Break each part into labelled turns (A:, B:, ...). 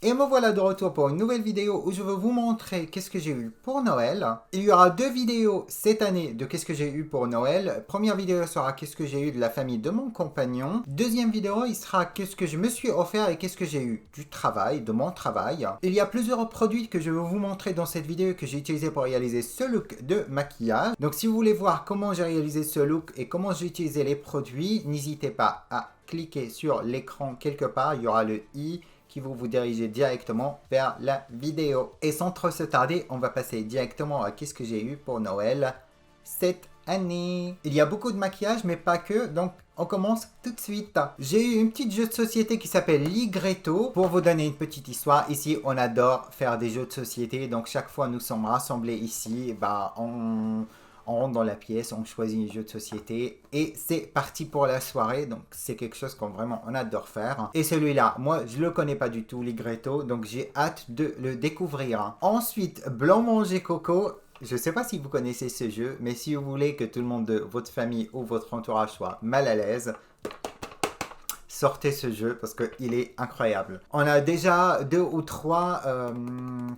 A: Et me voilà de retour pour une nouvelle vidéo où je veux vous montrer qu'est-ce que j'ai eu pour Noël. Il y aura deux vidéos cette année de qu'est-ce que j'ai eu pour Noël. Première vidéo sera qu'est-ce que j'ai eu de la famille de mon compagnon. Deuxième vidéo, il sera qu'est-ce que je me suis offert et qu'est-ce que j'ai eu du travail, de mon travail. Il y a plusieurs produits que je vais vous montrer dans cette vidéo que j'ai utilisé pour réaliser ce look de maquillage. Donc si vous voulez voir comment j'ai réalisé ce look et comment j'ai utilisé les produits, n'hésitez pas à cliquer sur l'écran quelque part, il y aura le i qui va vous diriger directement vers la vidéo. Et sans trop se tarder, on va passer directement à qu'est-ce que j'ai eu pour Noël cette année. Il y a beaucoup de maquillage, mais pas que, donc on commence tout de suite. J'ai eu une petite jeu de société qui s'appelle Ligretto. Pour vous donner une petite histoire, ici on adore faire des jeux de société, donc chaque fois nous sommes rassemblés ici, on rentre dans la pièce, on choisit un jeu de société et c'est parti pour la soirée. Donc c'est quelque chose qu'on vraiment on adore faire. Et celui-là, moi je le connais pas du tout, Ligretto, donc j'ai hâte de le découvrir. Ensuite, Blanc Manger Coco. Je sais pas si vous connaissez ce jeu, mais si vous voulez que tout le monde de votre famille ou votre entourage soit mal à l'aise, sortez ce jeu parce qu'il est incroyable. On a déjà 2 ou 3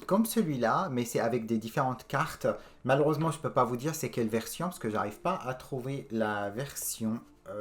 A: comme celui-là, mais c'est avec des différentes cartes. Malheureusement, je ne peux pas vous dire c'est quelle version parce que j'arrive pas à trouver la version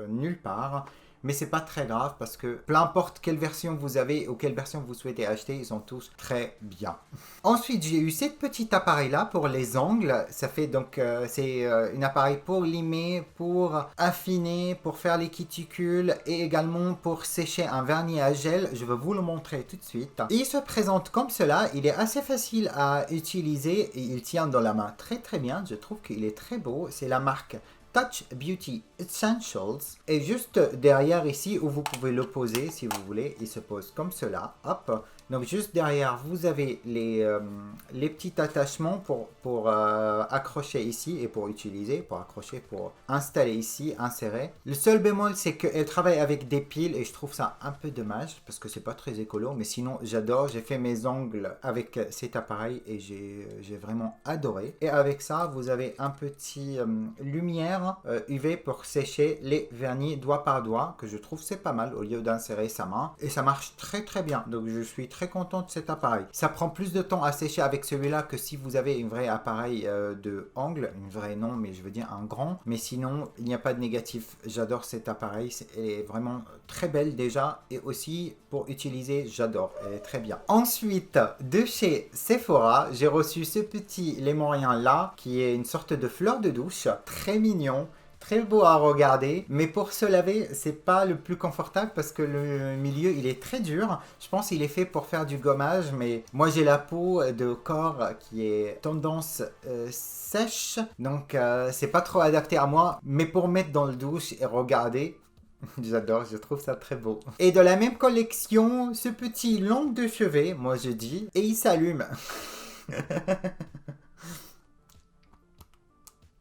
A: nulle part. Mais c'est pas très grave parce que peu importe quelle version vous avez ou quelle version vous souhaitez acheter, ils sont tous très bien. Ensuite, j'ai eu cette petite appareil là pour les ongles. Ça fait donc c'est un appareil pour limer, pour affiner, pour faire les cuticules et également pour sécher un vernis à gel. Je vais vous le montrer tout de suite. Il se présente comme cela. Il est assez facile à utiliser et il tient dans la main très très bien. Je trouve qu'il est très beau. C'est la marque Touch Beauty Essentials. Et juste derrière ici où vous pouvez le poser si vous voulez, il se pose comme cela. Hop. Donc juste derrière vous avez les petits attachements pour accrocher ici et pour utiliser, pour accrocher, pour installer ici, insérer. Le seul bémol c'est qu'elle travaille avec des piles et je trouve ça un peu dommage parce que c'est pas très écolo, mais sinon j'adore. J'ai fait mes ongles avec cet appareil et j'ai vraiment adoré. Et avec ça vous avez un petit lumière UV pour sécher les vernis doigt par doigt, que je trouve c'est pas mal au lieu d'insérer sa main. Et ça marche très très bien, donc je suis très content de cet appareil. Ça prend plus de temps à sécher avec celui-là que si vous avez un vrai appareil de angle, une vraie non, mais je veux dire un grand. Mais sinon, il n'y a pas de négatif. J'adore cet appareil, elle est vraiment très belle déjà et aussi pour utiliser, j'adore, elle est très bien. Ensuite, de chez Sephora, j'ai reçu ce petit lémorien là, qui est une sorte de fleur de douche, très mignon. Très beau à regarder, mais pour se laver, c'est pas le plus confortable parce que le milieu il est très dur. Je pense qu'il est fait pour faire du gommage, mais moi j'ai la peau de corps qui est tendance sèche, donc c'est pas trop adapté à moi. Mais pour mettre dans le douche et regarder, j'adore, je trouve ça très beau. Et de la même collection, ce petit long de chevet, moi je dis, et il s'allume.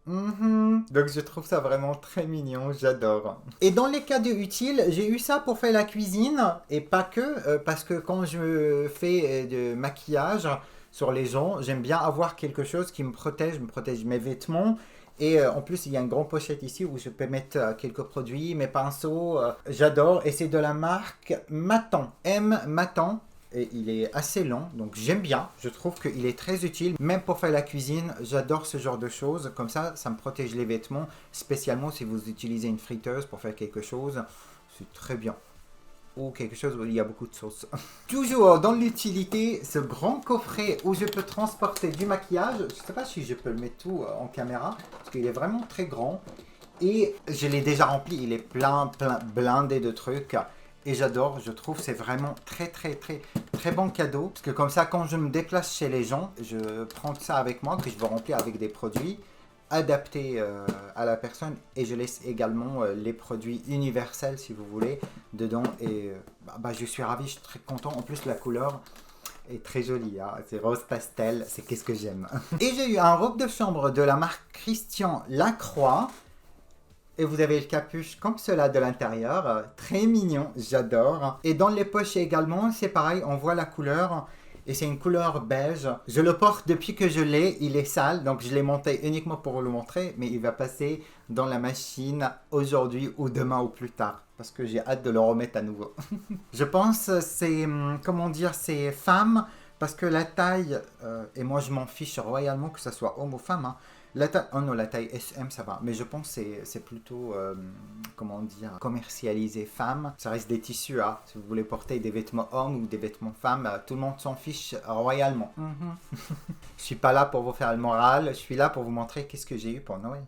A: Donc je trouve ça vraiment très mignon, j'adore. Et dans les cadeaux utiles, j'ai eu ça pour faire la cuisine, et pas que, parce que quand je fais de maquillage sur les gens, j'aime bien avoir quelque chose qui me protège mes vêtements. Et en plus, il y a une grande pochette ici où je peux mettre quelques produits, mes pinceaux, j'adore. Et c'est de la marque Matan, M Matan. Et il est assez long, donc j'aime bien. Je trouve qu'il est très utile, même pour faire la cuisine. J'adore ce genre de choses. Comme ça me protège les vêtements, spécialement si vous utilisez une friteuse pour faire quelque chose. C'est très bien. Ou quelque chose où il y a beaucoup de sauce. Toujours dans l'utilité, ce grand coffret où je peux transporter du maquillage. Je ne sais pas si je peux le mettre tout en caméra, parce qu'il est vraiment très grand. Et je l'ai déjà rempli, il est plein blindé de trucs. Et j'adore, je trouve c'est vraiment très bon cadeau. Parce que comme ça, quand je me déplace chez les gens, je prends ça avec moi, que je vais remplir avec des produits adaptés à la personne. Et je laisse également les produits universels, si vous voulez, dedans. Et je suis ravi, je suis très content. En plus, la couleur est très jolie, hein. C'est rose pastel, c'est qu'est-ce que j'aime. Et j'ai eu un robe de chambre de la marque Christian Lacroix. Et vous avez le capuche comme cela de l'intérieur, très mignon, j'adore. Et dans les poches également, c'est pareil, on voit la couleur. et c'est une couleur beige. Je le porte depuis que je l'ai, il est sale, donc je l'ai monté uniquement pour vous le montrer, mais il va passer dans la machine aujourd'hui ou demain ou plus tard, parce que j'ai hâte de le remettre à nouveau. Je pense c'est, comment dire, c'est femme, parce que la taille, et moi je m'en fiche royalement que ça soit homme ou femme, hein. La taille, oh non, la taille SM ça va, mais je pense que c'est plutôt, comment dire, commercialisé femme. Ça reste des tissus, hein. Si vous voulez porter des vêtements hommes ou des vêtements femmes, tout le monde s'en fiche royalement. Je suis pas là pour vous faire le moral, je suis là pour vous montrer qu'est-ce que j'ai eu pour Noël.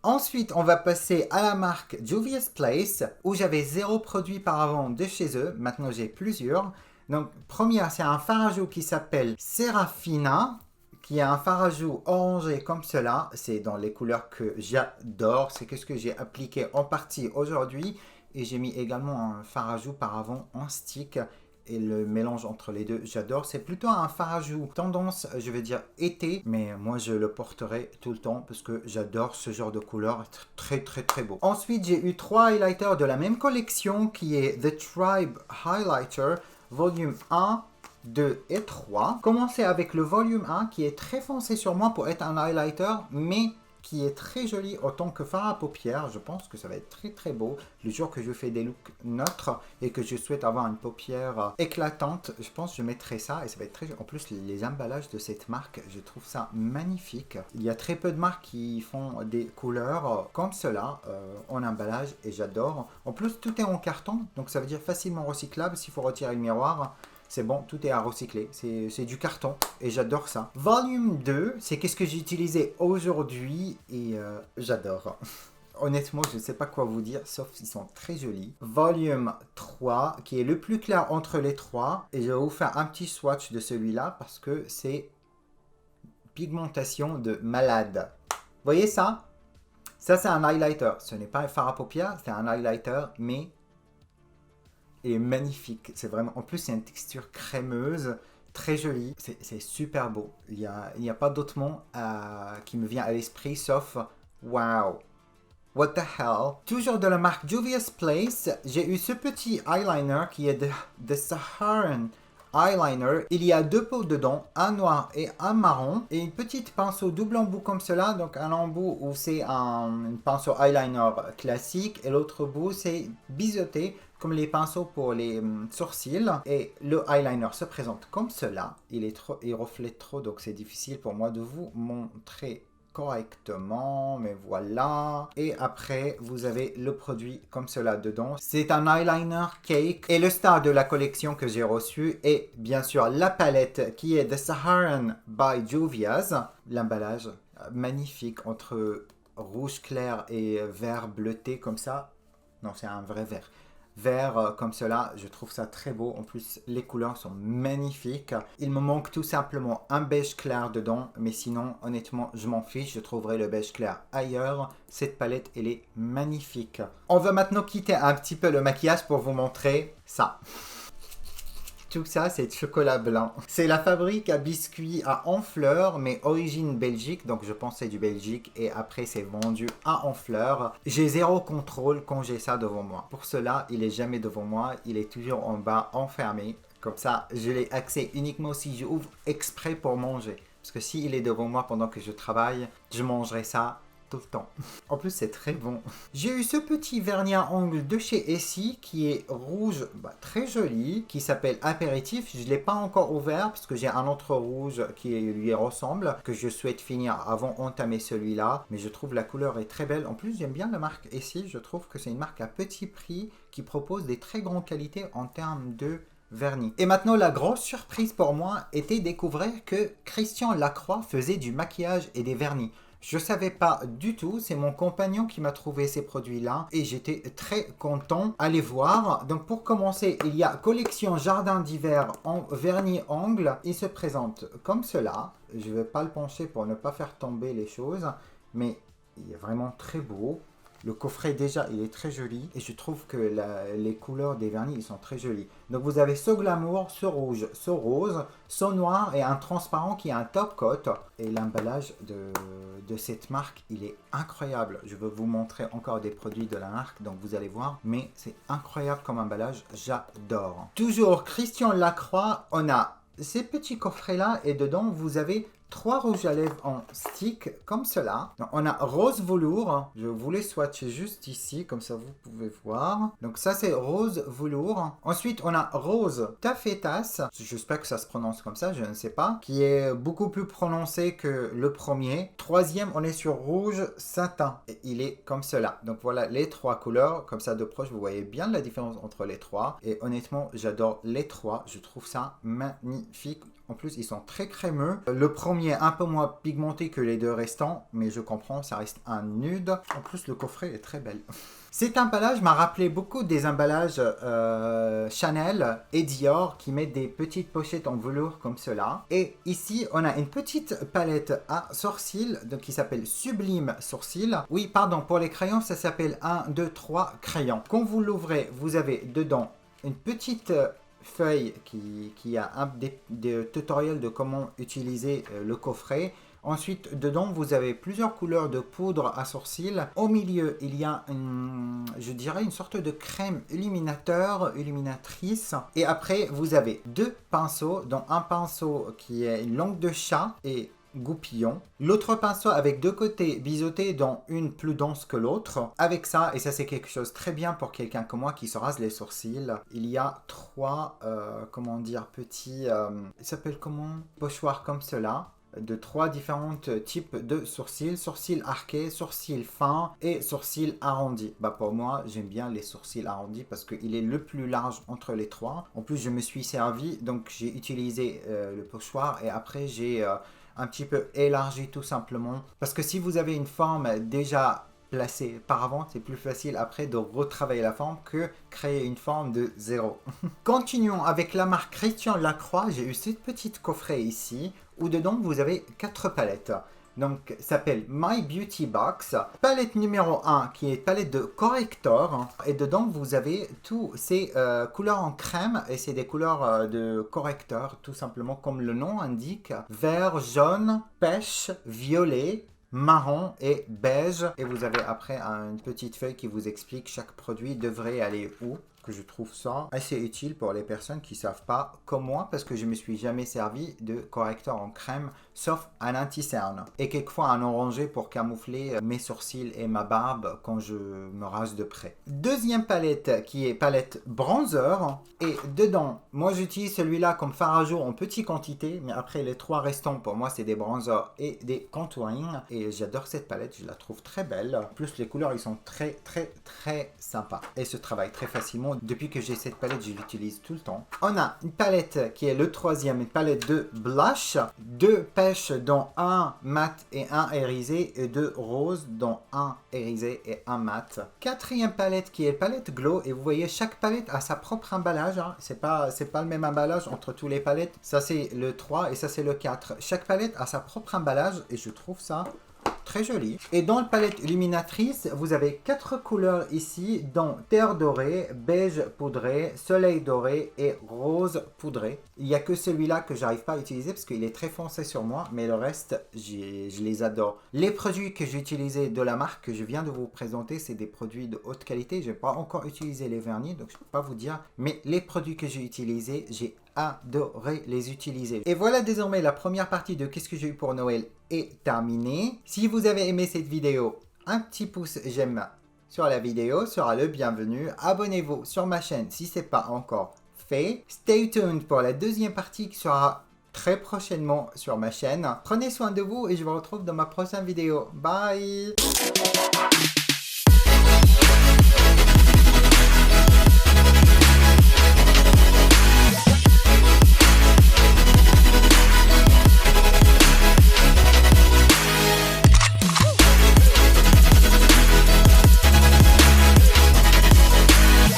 A: Ensuite, on va passer à la marque Juvia's Place, où j'avais 0 produit par avant de chez eux. Maintenant, j'ai plusieurs. Donc, première, c'est un fard à joues qui s'appelle Serafina, qui a un fard à joues orangé comme cela. C'est dans les couleurs que j'adore. C'est ce que j'ai appliqué en partie aujourd'hui. Et j'ai mis également un fard à joues par avant en stick. Et le mélange entre les deux, j'adore. C'est plutôt un fard à joues tendance, je vais dire été. Mais moi, je le porterai tout le temps parce que j'adore ce genre de couleur. Très, très, très beau. Ensuite, j'ai eu 3 highlighters de la même collection qui est The Tribe Highlighter, volume 1, 2 et 3. Commencez avec le volume 1 qui est très foncé sur moi pour être un highlighter, mais qui est très joli autant que fard à paupières. Je pense que ça va être très très beau le jour que je fais des looks neutres et que je souhaite avoir une paupière éclatante. Je pense que je mettrai ça et ça va être très joli. En plus, les emballages de cette marque, je trouve ça magnifique. Il y a très peu de marques qui font des couleurs comme cela en emballage et j'adore. En plus, tout est en carton, donc ça veut dire facilement recyclable. S'il faut retirer le miroir, c'est bon, tout est à recycler. C'est du carton et j'adore ça. Volume 2, c'est qu'est-ce que j'ai utilisé aujourd'hui et j'adore. Honnêtement, je ne sais pas quoi vous dire, sauf qu'ils sont très jolis. Volume 3, qui est le plus clair entre les trois. Et je vais vous faire un petit swatch de celui-là parce que c'est pigmentation de malade. Vous voyez ça? Ça, c'est un highlighter. Ce n'est pas un fard à paupières, c'est un highlighter, mais est magnifique. C'est vraiment, en plus, c'est une texture crémeuse, très jolie. C'est super beau. Il n'y a pas d'autre mot qui me vient à l'esprit sauf wow. What the hell? Toujours de la marque Juvia's Place, j'ai eu ce petit eyeliner qui est de Saharan Eyeliner. Il y a 2 pots dedans, un noir et un marron, et une petite pinceau double embout comme cela. Donc un embout où c'est un pinceau eyeliner classique et l'autre bout c'est biseauté comme les pinceaux pour les sourcils. Et le eyeliner se présente comme cela. Il reflète trop, donc c'est difficile pour moi de vous montrer correctement, mais voilà. Et après, vous avez le produit comme cela dedans. C'est un eyeliner cake. Et le star de la collection que j'ai reçu est bien sûr la palette qui est The Saharan by Juvia's. L'emballage magnifique entre rouge clair et vert bleuté comme ça. Non, c'est un vrai vert. Vert comme cela, je trouve ça très beau. En plus, les couleurs sont magnifiques. Il me manque tout simplement un beige clair dedans, mais sinon, honnêtement, je m'en fiche. Je trouverai le beige clair ailleurs. Cette palette, elle est magnifique. On va maintenant quitter un petit peu le maquillage pour vous montrer ça. Tout ça, c'est de chocolat blanc. C'est la fabrique à biscuits à Honfleur, mais origine Belgique. Donc, je pense que c'est du Belgique. Et après, c'est vendu à Honfleur. J'ai 0 contrôle quand j'ai ça devant moi. Pour cela, il est jamais devant moi. Il est toujours en bas, enfermé. Comme ça, je l'ai accès uniquement si j'ouvre exprès pour manger. Parce que s'il est devant moi pendant que je travaille, je mangerai ça tout le temps. En plus, c'est très bon. J'ai eu ce petit vernis à ongles de chez Essie qui est rouge, très joli, qui s'appelle Apéritif. Je ne l'ai pas encore ouvert parce que j'ai un autre rouge qui lui ressemble, que je souhaite finir avant d'entamer celui-là. Mais je trouve la couleur est très belle. En plus, j'aime bien la marque Essie. Je trouve que c'est une marque à petit prix qui propose des très grandes qualités en termes de vernis. Et maintenant, la grosse surprise pour moi était découvrir que Christian Lacroix faisait du maquillage et des vernis. Je ne savais pas du tout, c'est mon compagnon qui m'a trouvé ces produits-là et j'étais très content. Allez voir. Donc pour commencer, il y a collection jardin d'hiver en vernis ongles. Il se présente comme cela. Je ne vais pas le pencher pour ne pas faire tomber les choses, mais il est vraiment très beau. Le coffret déjà, il est très joli. Et je trouve que les couleurs des vernis, ils sont très jolis. Donc vous avez ce glamour, ce rouge, ce rose, ce noir et un transparent qui a un top coat. Et l'emballage de cette marque, il est incroyable. Je vais vous montrer encore des produits de la marque, donc vous allez voir. Mais c'est incroyable comme emballage, j'adore. Toujours Christian Lacroix, on a ces petits coffrets là et dedans vous avez 3 rouges à lèvres en stick comme cela. Donc, on a rose velours. Je vous les swatcher juste ici, comme ça vous pouvez voir. Donc ça c'est rose velours. Ensuite on a rose taffetas. J'espère que ça se prononce comme ça, je ne sais pas. Qui est beaucoup plus prononcé que le premier. Troisième, on est sur rouge satin. Et il est comme cela. Donc voilà les 3 couleurs. Comme ça de proche, vous voyez bien la différence entre les 3. Et honnêtement, j'adore les 3. Je trouve ça magnifique. En plus, ils sont très crémeux. Le premier est un peu moins pigmenté que les 2 restants, mais je comprends, ça reste un nude. En plus, le coffret est très belle. Cet emballage m'a rappelé beaucoup des emballages Chanel et Dior qui mettent des petites pochettes en velours comme cela. Et ici, on a une petite palette à sourcils donc qui s'appelle Sublime Sourcils. Oui, pardon, pour les crayons, ça s'appelle 1, 2, 3 crayons. Quand vous l'ouvrez, vous avez dedans une petite feuille qui a des tutoriels de comment utiliser le coffret. Ensuite, dedans, vous avez plusieurs couleurs de poudre à sourcils. Au milieu, il y a je dirais une sorte de crème illuminatrice. Et après, vous avez 2 pinceaux, dont un pinceau qui est une langue de chat et goupillon. L'autre pinceau avec 2 côtés biseautés dont une plus dense que l'autre. Avec ça, et ça c'est quelque chose très bien pour quelqu'un comme moi qui se rase les sourcils, il y a 3, comment dire, petits, ils s'appellent comment? Pochoirs comme cela. De 3 différents types de sourcils. Sourcils arqués, sourcils fins et sourcils arrondis. Bah pour moi, j'aime bien les sourcils arrondis parce qu'il est le plus large entre les 3. En plus, je me suis servi, donc j'ai utilisé le pochoir et après j'ai un petit peu élargi tout simplement. Parce que si vous avez une forme déjà placée par avant, c'est plus facile après de retravailler la forme que créer une forme de zéro. Continuons avec la marque Christian Lacroix. J'ai eu cette petite coffret ici où dedans vous avez 4 palettes. Donc ça s'appelle My Beauty Box. Palette numéro 1 qui est palette de corrector. Et dedans vous avez tous ces couleurs en crème. Et c'est des couleurs de correcteur tout simplement comme le nom indique. Vert, jaune, pêche, violet, marron et beige. Et vous avez après une petite feuille qui vous explique chaque produit devrait aller où. Que je trouve ça assez utile pour les personnes qui ne savent pas comme moi parce que je ne me suis jamais servi de correcteur en crème sauf un anti-cerne et quelquefois un orangé pour camoufler mes sourcils et ma barbe quand je me rase de près. Deuxième palette qui est palette bronzer et dedans moi j'utilise celui-là comme fard à jour en petite quantité mais après les 3 restants pour moi c'est des bronzers et des contouring et j'adore cette palette, je la trouve très belle. En plus les couleurs ils sont très sympas et se travaillent très facilement. Depuis que j'ai cette palette, je l'utilise tout le temps. On a une palette qui est le 3e, une palette de blush, 2 pêches dont un mat et un irisé et 2 roses dont un irisé et un mat. 4e palette qui est palette glow et vous voyez chaque palette a sa propre emballage. Hein. C'est pas le même emballage entre tous les palettes. Ça c'est le 3 et ça c'est le 4. Chaque palette a sa propre emballage et je trouve ça très joli. Et dans la palette illuminatrice, vous avez 4 couleurs ici, dont terre dorée, beige poudré, soleil doré et rose poudré. Il n'y a que celui-là que j'arrive pas à utiliser parce qu'il est très foncé sur moi, mais le reste, je les adore. Les produits que j'ai utilisés de la marque que je viens de vous présenter, c'est des produits de haute qualité. Je n'ai pas encore utilisé les vernis, donc je ne peux pas vous dire. Mais les produits que j'ai utilisés, j'ai adoré les utiliser. Et voilà désormais la première partie de qu'est-ce que j'ai eu pour Noël est terminée. Si vous avez aimé cette vidéo, un petit pouce j'aime sur la vidéo sera le bienvenu. Abonnez-vous sur ma chaîne si ce n'est pas encore fait. Stay tuned pour la deuxième partie qui sera très prochainement sur ma chaîne. Prenez soin de vous et je vous retrouve dans ma prochaine vidéo. Bye!